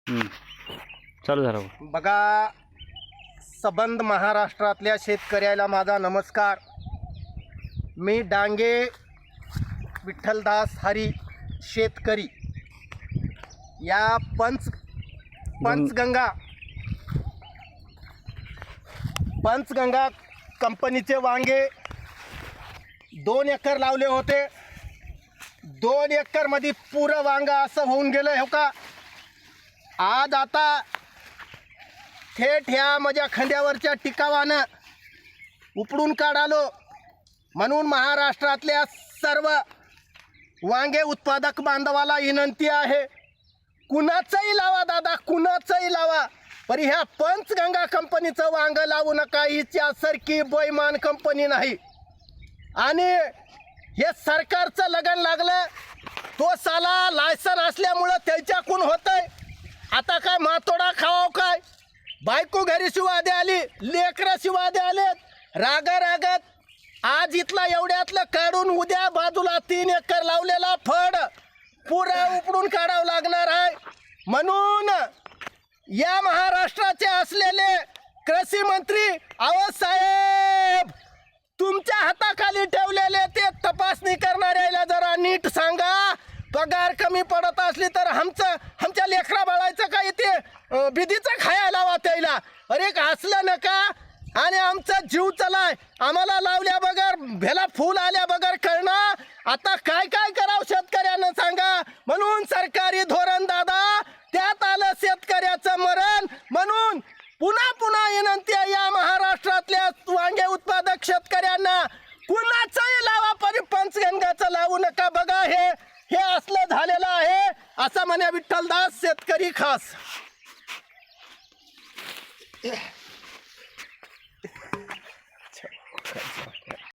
चालू झालं बघा, सबंध महाराष्ट्रातल्या शेतकऱ्याला माझा नमस्कार. मी डांगे विठ्ठलदास हरी शेतकरी. या पंचगंगा कंपनीचे वांगे 2 एकर लावले होते. 2 एकरमध्ये पुरं वांग असं होऊन गेलं हो का. आज आता थेट ह्या माझ्या खांद्यावरच्या टिकावानं उपडून काढालो. म्हणून महाराष्ट्रातल्या सर्व वांगे उत्पादक बांधवाला विनंती आहे, कुणाचंही लावा दादा, कुणाचंही लावा, पण ह्या पंचगंगा कंपनीचं वांग लावू नका. हिच्यासारखी बैमान कंपनी नाही. आणि हे सरकारचं लगन लागलं, तो साला लायसन असल्यामुळं त्याच्याकडून होतंय. आता काय मातोडा खावाव काय, बायको घरी शिवादे आली, लेकरं शिवादे आलेत, रागात आज इथला एवढ्यातलं काढून उद्या बाजूला 3 एकर लावलेला फड पुरा उपडून काढावं लागणार आहे. म्हणून या महाराष्ट्राचे असलेले कृषी मंत्री, अहो साहेब, तुमच्या हाताखाली ठेवलेले ते तपासणी करणाऱ्याला जरा नीट सांगा. पगार कमी पडत असली तर आमच्या लेकरा बाळायचं काय ते बिदीचं खायला लावा त्याला. अरे असलं नका. आणि आमचा जीव चलाय, आम्हाला लावल्या बगर भेला फूल आल्या बगर कळणं. आता काय करावं शेतकऱ्यांना सांगा. म्हणून सरकारी धोरण दादा, त्यात आलं शेतकऱ्याचं मरण. म्हणून पुन्हा विनंती आहे या महाराष्ट्रातल्या वांगे उत्पादक शेतकऱ्यांना, कुणाचंही लावा पण पंचगंगाचं लावू नका. बघा हे असलं झालेलं आहे, असं म्हणे विठ्ठलदास शेतकरी खास.